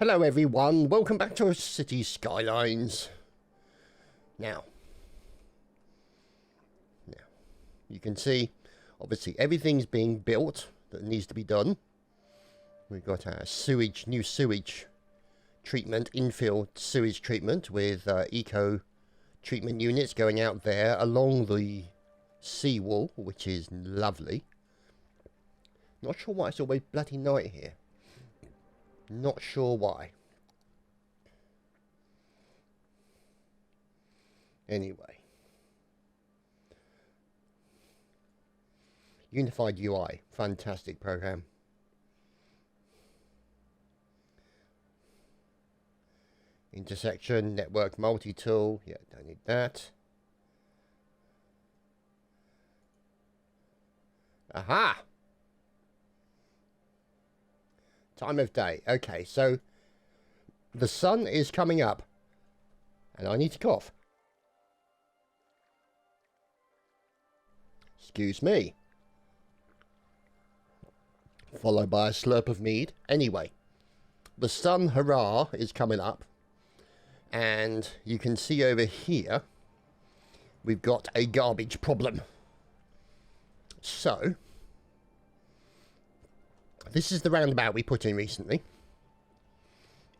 Hello everyone, welcome back to City Skylines. Now, you can see, obviously everything's being built that needs to be done. We've got our new sewage treatment, infill sewage treatment with eco treatment units going out there along the seawall, which is lovely. Not sure why it's always bloody night here. Not sure why. Anyway. Unified UI. Fantastic program. Intersection, network multi-tool. Yeah, don't need that. Aha! Time of day. Okay, so the sun is coming up and I need to cough. Excuse me. Followed by a slurp of mead. Anyway, the sun, hurrah, is coming up. And you can see over here, we've got a garbage problem. So, this is the roundabout we put in recently.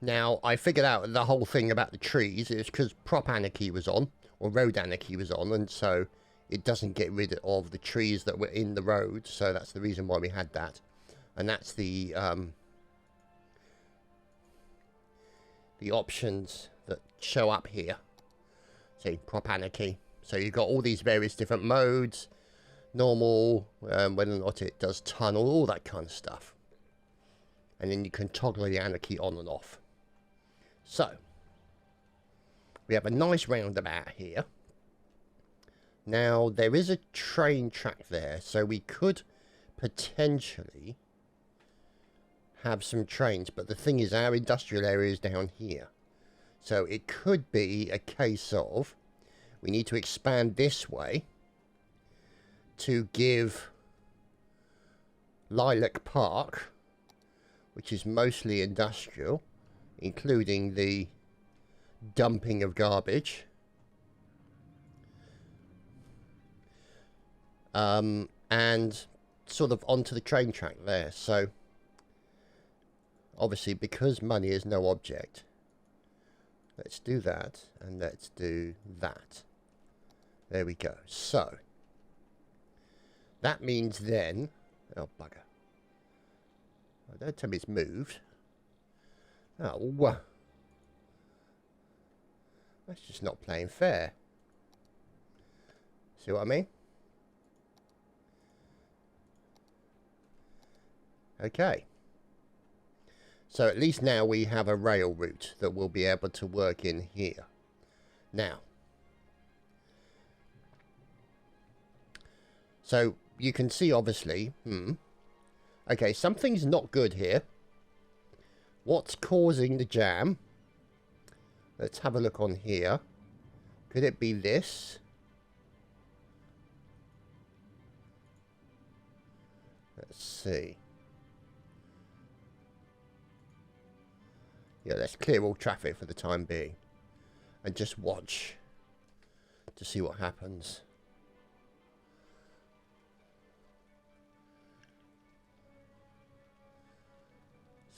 Now, I figured out the whole thing about the trees is because Prop Anarchy was on, or Road Anarchy was on, and so it doesn't get rid of the trees that were in the road, so that's the reason why we had that. And that's the options that show up here. See, Prop Anarchy. So you've got all these various different modes, normal, whether or not it does tunnel, all that kind of stuff. And then you can toggle the anarchy on and off. So, we have a nice roundabout here. Now, there is a train track there, so we could potentially have some trains. But the thing is, our industrial area is down here. So, it could be a case of we need to expand this way to give Lilac Park, which is mostly industrial, including the dumping of garbage, and sort of onto the train track there. So, obviously, because money is no object, let's do that, and let's do that. There we go. So, that means then... Oh, bugger. Oh, don't tell me it's moved. Oh, that's just not playing fair. See what I mean? Okay. So at least now we have a rail route that we'll be able to work in here. Now. So you can see obviously, okay, something's not good here. What's causing the jam? Let's have a look on here. Could it be this? Let's see. Yeah, let's clear all traffic for the time being. And just watch to see what happens.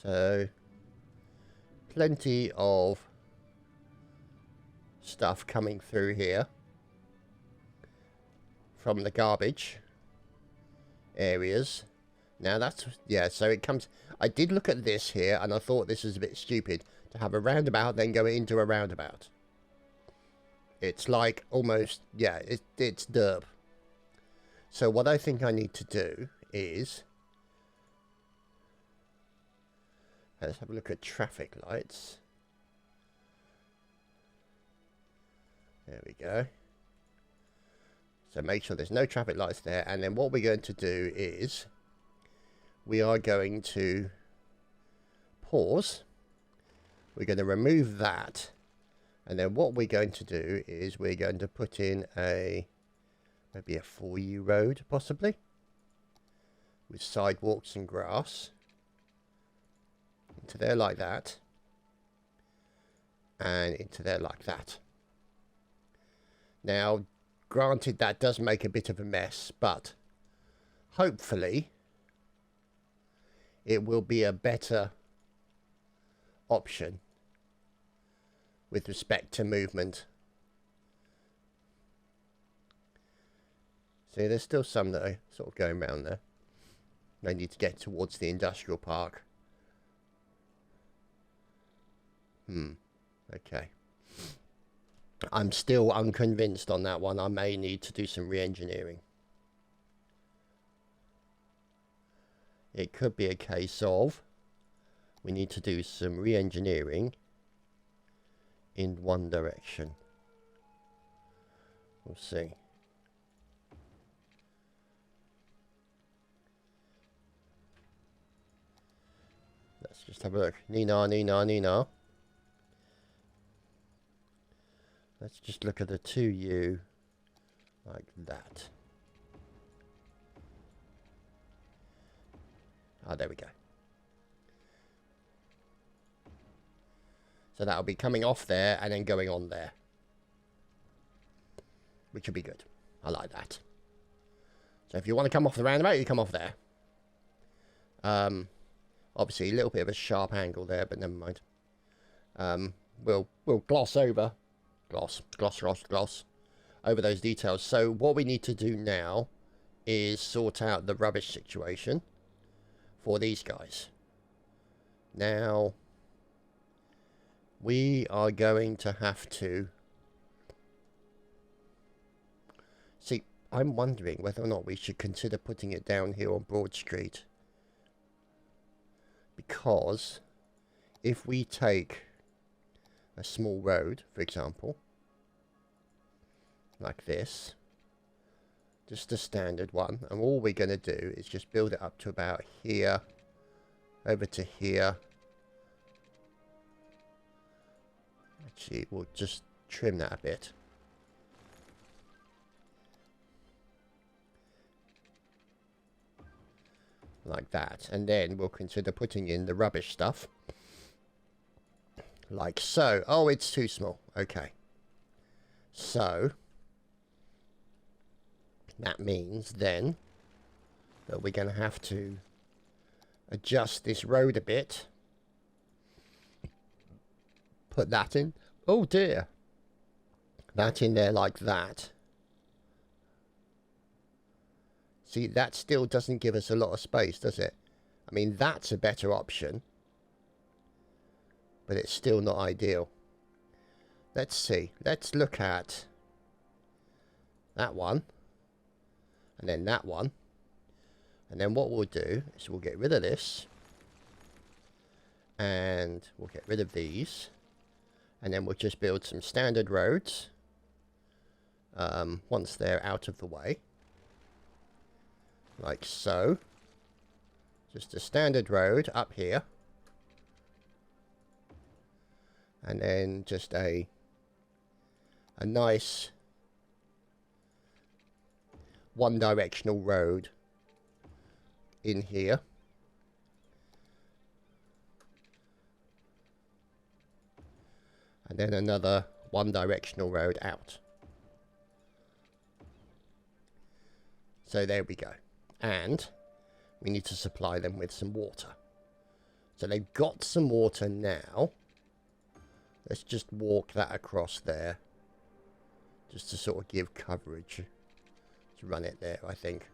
So, plenty of stuff coming through here from the garbage areas. Now that's, yeah, so it comes, I did look at this here and I thought this was a bit stupid to have a roundabout then go into a roundabout. It's like almost, yeah, it's derp. So what I think I need to do is, let's have a look at traffic lights. There we go. So make sure there's no traffic lights there. And then what we're going to do is we are going to pause. We're going to remove that. And then what we're going to do is we're going to put in maybe a 4U road, possibly, with sidewalks and grass into there like that. and into there like that. Now, granted, that does make a bit of a mess, but hopefully it will be a better option with respect to movement. See, there's still some that are sort of going around there. They need to get towards the industrial park. Okay. I'm still unconvinced on that one. I may need to do some re-engineering. It could be a case of we need to do some re-engineering in one direction. We'll see. Let's just have a look. Nina, Nina, Nina. Let's just look at the 2U like that. Ah, there we go. So that'll be coming off there and then going on there. Which will be good. I like that. So if you want to come off the roundabout, you come off there. Obviously a little bit of a sharp angle there, but never mind. We'll gloss over. Gloss over those details. So what we need to do now is sort out the rubbish situation for these guys. Now, we are going to have to... See, I'm wondering whether or not we should consider putting it down here on Broad Street. Because if we take a small road, for example, like this, just a standard one, and all we're going to do is just build it up to about here, over to here. Actually, we'll just trim that a bit. Like that, and then we'll consider putting in the rubbish stuff. Like so. Oh, it's too small. Okay. So, that means then that we're going to have to adjust this road a bit. Put that in. Oh dear. That in there like that. See, that still doesn't give us a lot of space, does it? I mean, that's a better option. But it's still not ideal. Let's see. Let's look at that one. And then that one. And then what we'll do is we'll get rid of this. And we'll get rid of these. And then we'll just build some standard roads. Once they're out of the way. Like so. Just a standard road up here. And then just a nice one-directional road in here. And then another one-directional road out. So there we go. And we need to supply them with some water. So they've got some water now. Let's just walk that across there. Just to sort of give coverage. To run it there, I think.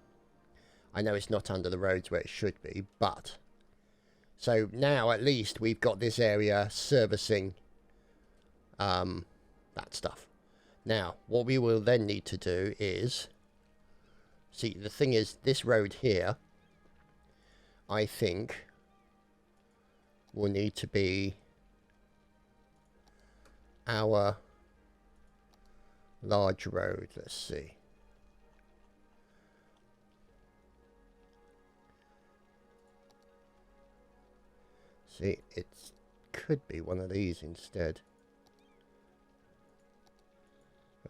I know it's not under the roads where it should be, but... So now at least we've got this area servicing that stuff. Now, what we will then need to do is... See, the thing is, this road here, I think, will need to be our large road. Let's see. See, it could be one of these instead.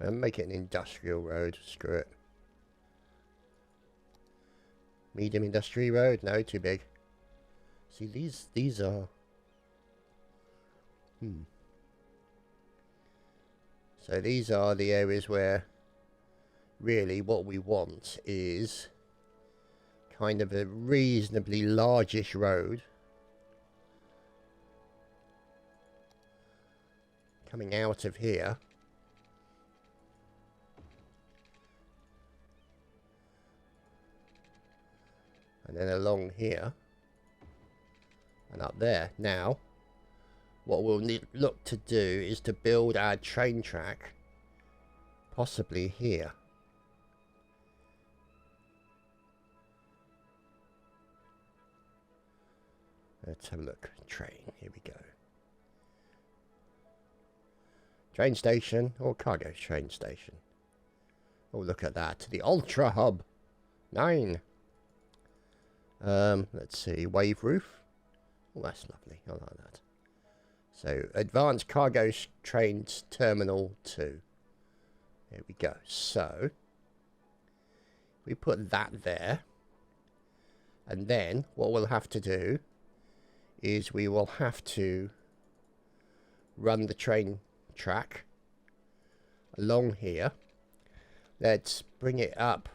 I'll make it an industrial road. Screw it. Medium industry road? No, too big. See, these are... So these are the areas where really what we want is kind of a reasonably largish road coming out of here. And then along here. And up there. Now, what we'll look to do is to build our train track possibly here. Let's have a look. Train. Here we go. Train station or cargo train station. Oh, look at that. The Ultra Hub. 9. Let's see. Wave roof. Oh, that's lovely. I like that. So, Advanced Cargo Trains Terminal 2. There we go. So, we put that there. And then, what we'll have to do is we will have to run the train track along here. Let's bring it up.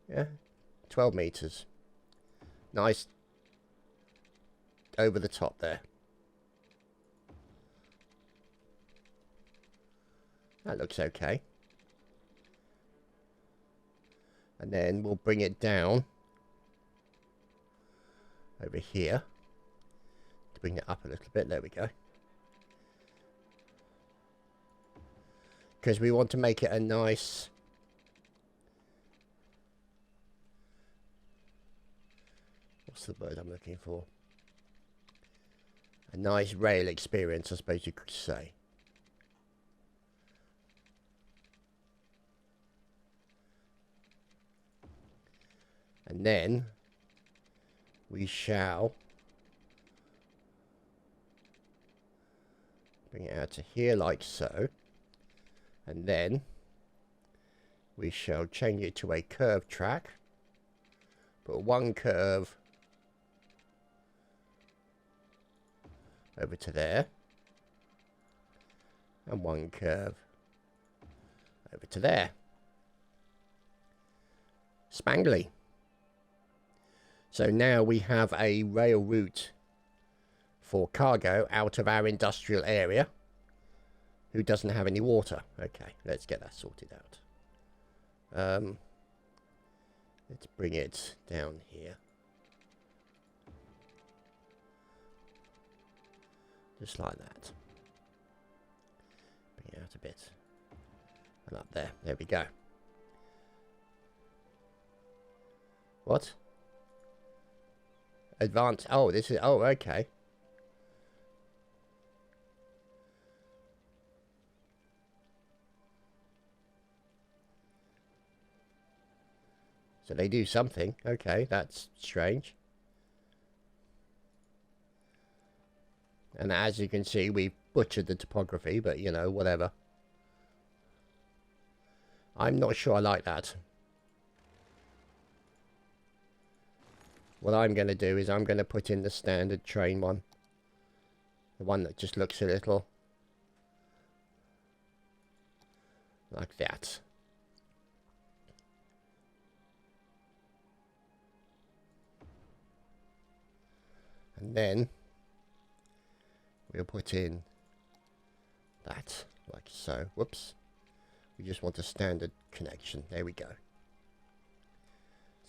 Yeah, 12 meters. Nice. Over the top there. That looks okay. And then we'll bring it down over here to bring it up a little bit. There we go. Because we want to make it a nice what's the word I'm looking for? A nice rail experience, I suppose you could say. And then we shall bring it out to here like so. And then we shall change it to a curved track. Put one curve over to there. And one curve over to there. Spangly. So now we have a rail route for cargo out of our industrial area who doesn't have any water. Okay, let's get that sorted out. Let's bring it down here. Just like that. Bring it out a bit. And up there. There we go. What? Advanced. Oh, this is. Oh, okay. So they do something. Okay, that's strange. And as you can see, we butchered the topography, but you know, whatever. I'm not sure I like that. What I'm going to do is I'm going to put in the standard train one. The one that just looks a little like that. And then we'll put in that like so. Whoops. We just want a standard connection. There we go.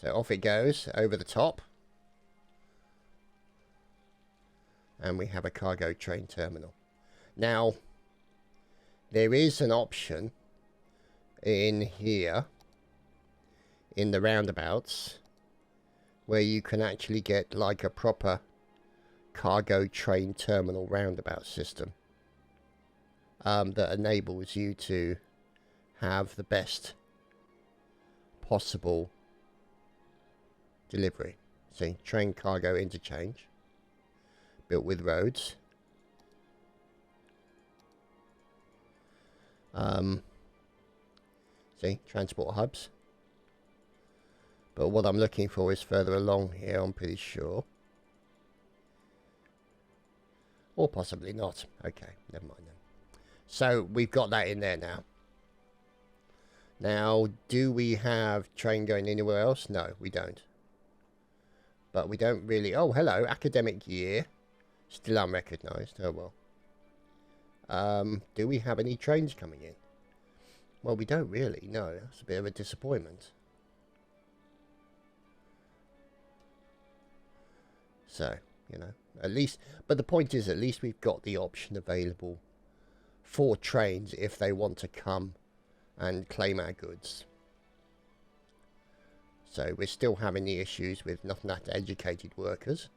So off it goes over the top. And we have a cargo train terminal. Now, there is an option in here, in the roundabouts, where you can actually get like a proper cargo train terminal roundabout system that enables you to have the best possible delivery. See, train cargo interchange. Built with roads. See, transport hubs. But what I'm looking for is further along here, I'm pretty sure. Or possibly not. Okay, never mind then. So we've got that in there now. Now, do we have train going anywhere else? No, we don't. But we don't really... Oh, hello, academic year. Still unrecognised. Oh, well. Do we have any trains coming in? Well, we don't really. No, that's a bit of a disappointment. So, you know, at least... But the point is, at least we've got the option available for trains if they want to come and claim our goods. So we're still having the issues with not enough educated workers.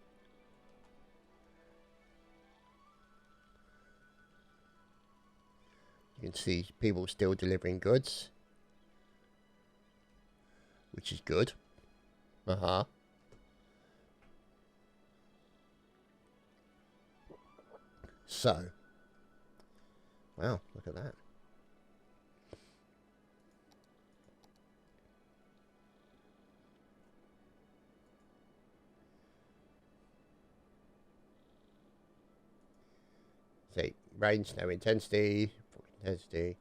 You can see people still delivering goods, which is good. So, wow, look at that. See, range, no intensity, intensity,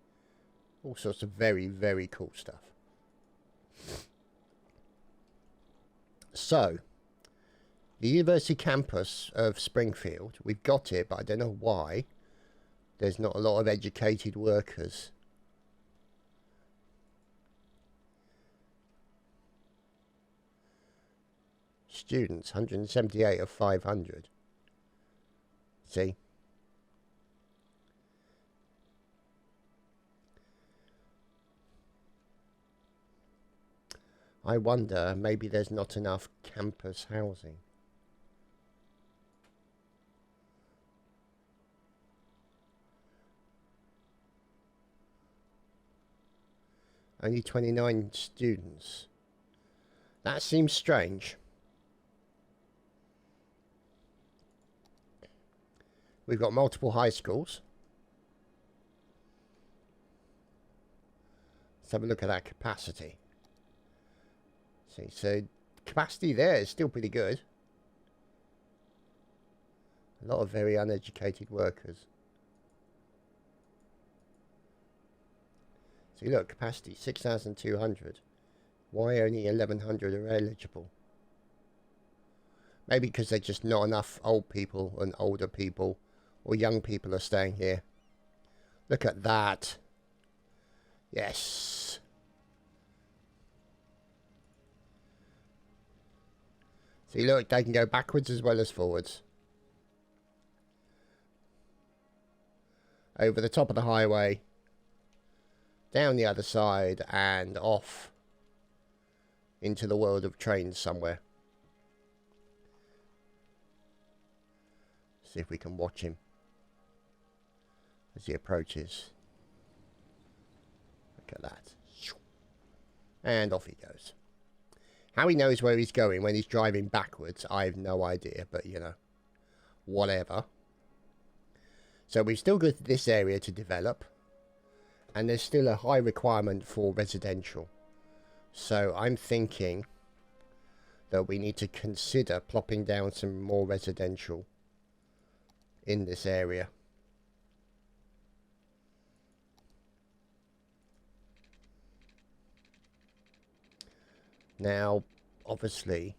all sorts of very, very cool stuff. So, the university campus of Springfield, we've got it, but I don't know why there's not a lot of educated workers. Students, 178 of 500. See? I wonder, maybe there's not enough campus housing. Only 29 students. That seems strange. We've got multiple high schools. Let's have a look at that capacity. See, so capacity there is still pretty good. A lot of very uneducated workers. See, look, capacity 6,200. Why only 1,100 are eligible? Maybe because there's just not enough old people and older people or young people are staying here. Look at that. Yes. See, look, they can go backwards as well as forwards. Over the top of the highway, down the other side, and off into the world of trains somewhere. See if we can watch him as he approaches. Look at that. And off he goes. How he knows where he's going when he's driving backwards, I have no idea, but you know, whatever. So we've still got this area to develop, and there's still a high requirement for residential. So I'm thinking that we need to consider plopping down some more residential in this area. Now, obviously,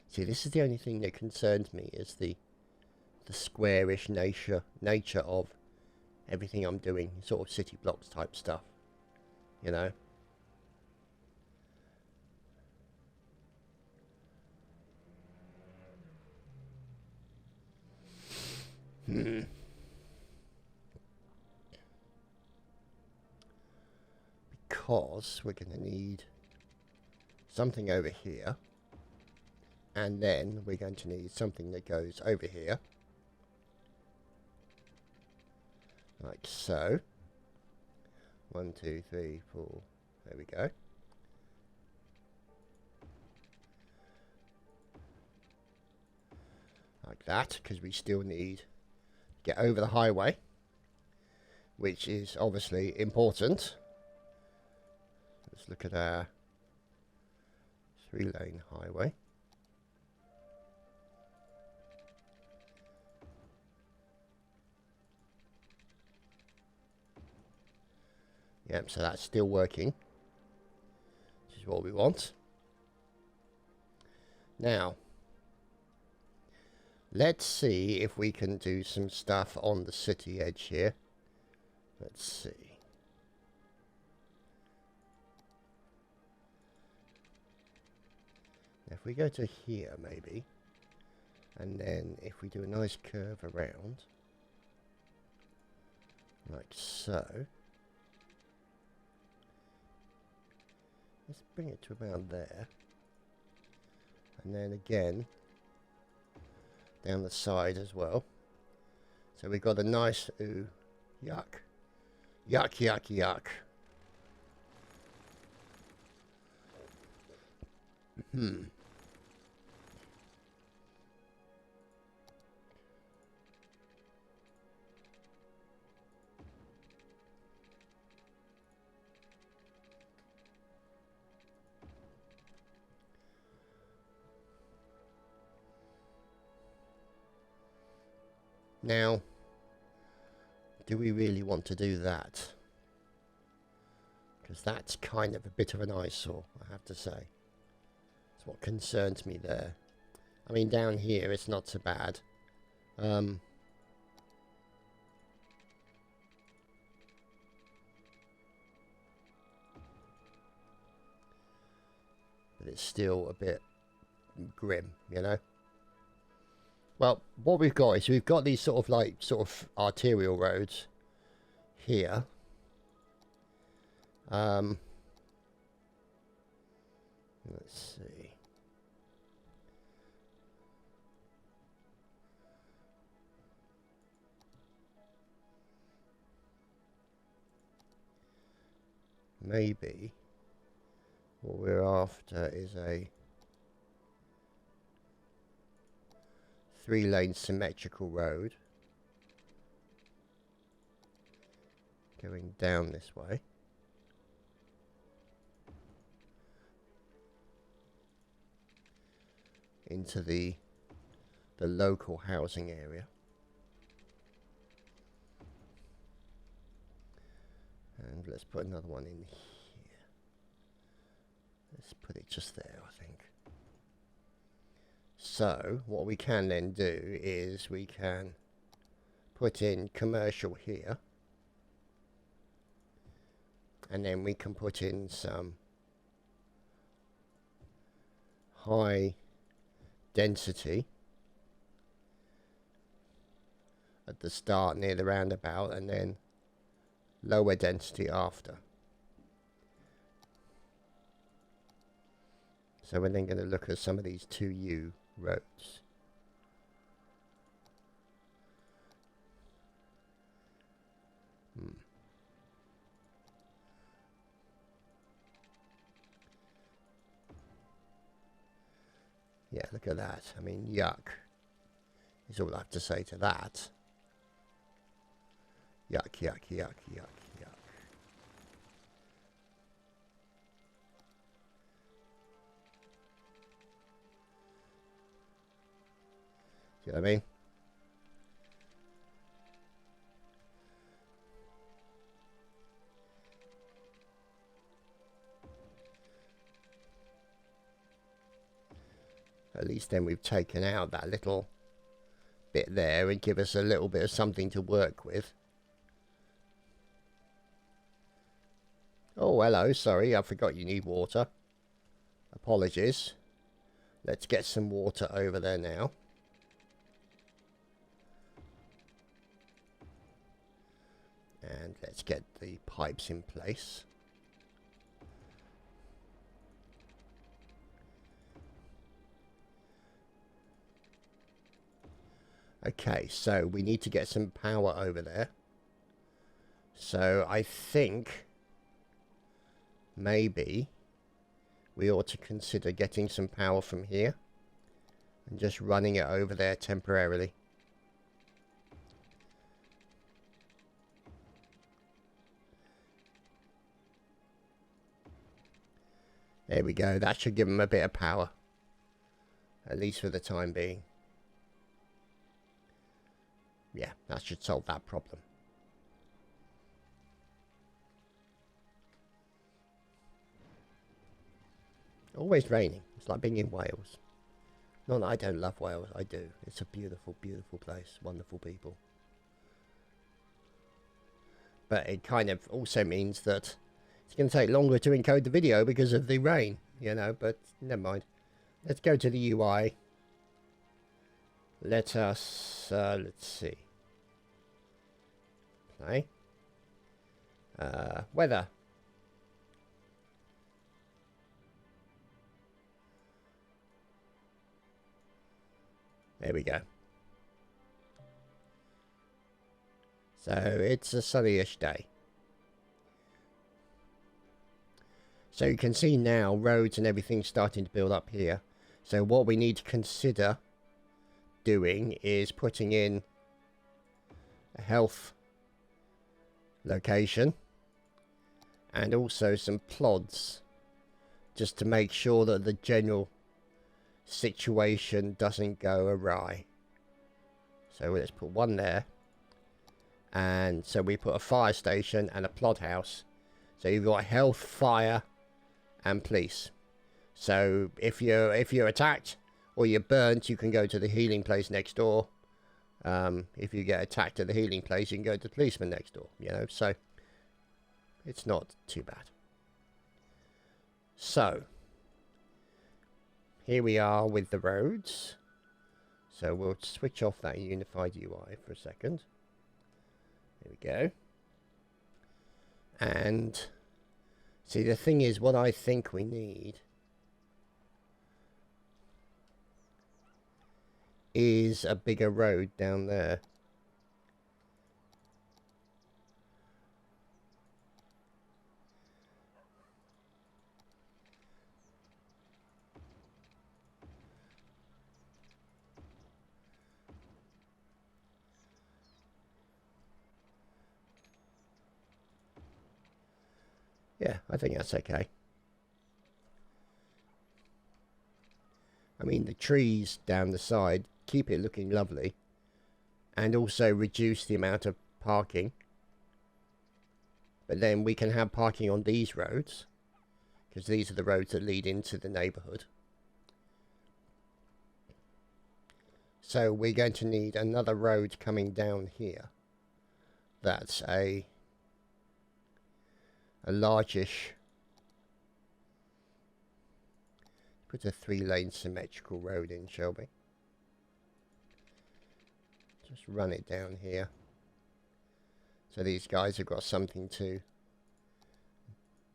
see, this is the only thing that concerns me is the squarish nature of everything I'm doing, sort of city blocks type stuff, you know. Because we're going to need something over here, and then we're going to need something that goes over here, like so. 1, 2, 3, 4. There we go. Like that, because we still need to get over the highway, which is obviously important. Let's look at our 3-lane highway. Yep, so that's still working. This is what we want. Now, let's see if we can do some stuff on the city edge here. Let's see. If we go to here, maybe, and then if we do a nice curve around, like so. Let's bring it to around there. And then again, down the side as well. So we've got a nice, ooh, yuck. Yuck, yuck, yuck. Now, do we really want to do that? Because that's kind of a bit of an eyesore, I have to say. That's what concerns me there. I mean, down here it's not so bad. But it's still a bit grim, you know? Well, what we've got is we've got these sort of arterial roads here. Let's see. Maybe what we're after is a 3-lane symmetrical road going down this way. Into the local housing area. And let's put another one in here. Let's put it just there, I think. So, what we can then do is we can put in commercial here. And then we can put in some high density at the start near the roundabout, and then lower density after. So we're then going to look at some of these 2U roads. Yeah, look at that. I mean, yuck is all I have to say to that. Yuck, yuck, yuck, yuck, yuck. See what I mean? At least then we've taken out that little bit there and give us a little bit of something to work with. Oh, hello, sorry, I forgot you need water. Apologies. Let's get some water over there now. And let's get the pipes in place. Okay, so we need to get some power over there. So I think maybe we ought to consider getting some power from here and just running it over there temporarily. There we go. That should give them a bit of power. At least for the time being. Yeah, that should solve that problem. Always raining. It's like being in Wales. Not that I don't love Wales. I do. It's a beautiful, beautiful place. Wonderful people. But it kind of also means that it's going to take longer to encode the video because of the rain, you know, but never mind. Let's go to the UI. Let us, let's see. Play. Weather. There we go. So it's a sunnyish day. So you can see now roads and everything starting to build up here. So what we need to consider doing is putting in a health location and also some plods just to make sure that the general situation doesn't go awry. So let's put one there, and so we put a fire station and a plod house. So you've got health, fire and police. So if you're attacked or you're burnt, you can go to the healing place next door. If you get attacked at the healing place, you can go to the policeman next door, you know, so it's not too bad. So here we are with the roads. So we'll switch off that unified UI for a second. There we go. And see, the thing is, what I think we need is a bigger road down there. Yeah, I think that's okay. I mean, the trees down the side keep it looking lovely and also reduce the amount of parking. But then we can have parking on these roads because these are the roads that lead into the neighborhood. So we're going to need another road coming down here. That's a largish, put a 3-lane symmetrical road in, shall we? Just run it down here. So these guys have got something to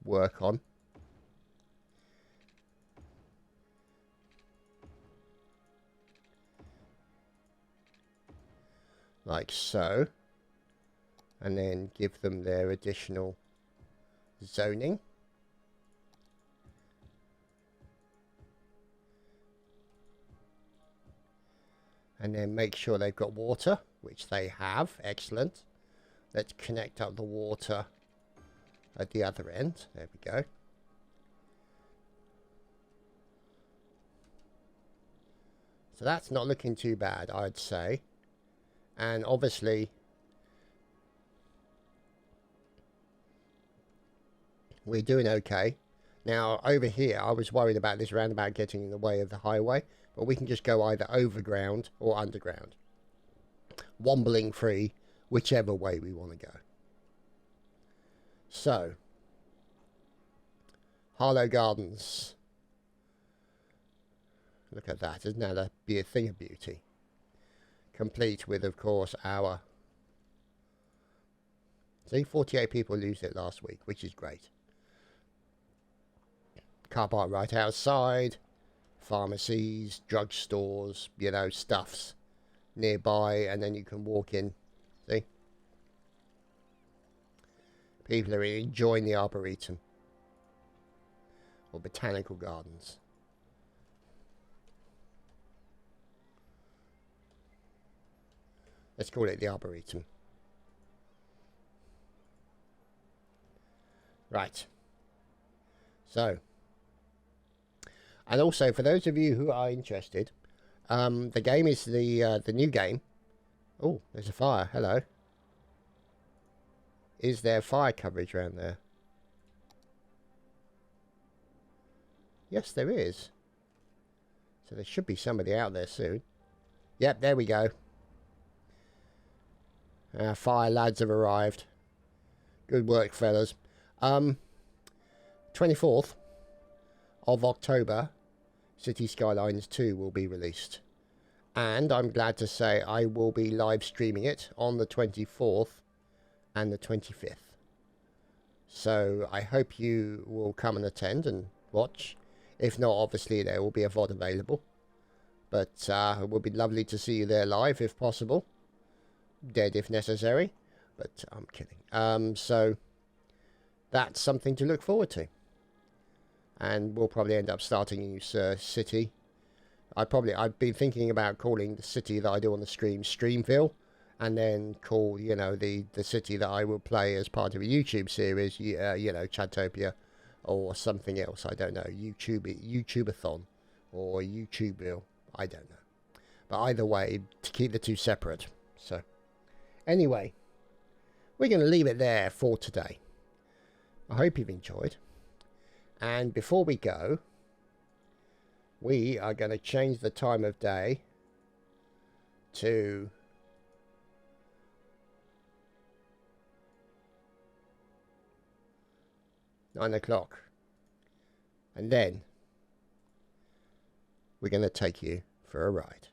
work on. Like so. And then give them their additional zoning. And then make sure they've got water, which they have. Excellent. Let's connect up the water at the other end. There we go. So that's not looking too bad, I'd say. And obviously we're doing okay. Now over here I was worried about this roundabout getting in the way of the highway, but we can just go either overground or underground, wombling free whichever way we want to go. So Harlow Gardens, look at that, isn't that a thing of beauty? Complete with, of course, our, see, 48 people used it last week, which is great. Car park right outside, pharmacies, drugstores, you know, stuffs nearby, and then you can walk in. See? People are enjoying the Arboretum or botanical gardens. Let's call it the Arboretum. Right. So And also, for those of you who are interested, the game is the new game. Oh, there's a fire. Hello. Is there fire coverage around there? Yes, there is. So there should be somebody out there soon. Yep, there we go. Our fire lads have arrived. Good work, fellas. 24th of October, City Skylines 2 will be released. And I'm glad to say I will be live streaming it on the 24th and the 25th. So I hope you will come and attend and watch. If not, obviously there will be a VOD available. But it would be lovely to see you there live if possible. Dead if necessary. But I'm kidding. So that's something to look forward to. And we'll probably end up starting a new city. I've been thinking about calling the city that I do on the stream Streamville, and then call, you know, the city that I will play as part of a YouTube series, you know, Chadtopia, or something else. I don't know, YouTubeathon, or YouTubeville. I don't know. But either way, to keep the two separate. So, anyway, we're going to leave it there for today. I hope you've enjoyed. And before we go, we are going to change the time of day to 9 o'clock. And then we're going to take you for a ride.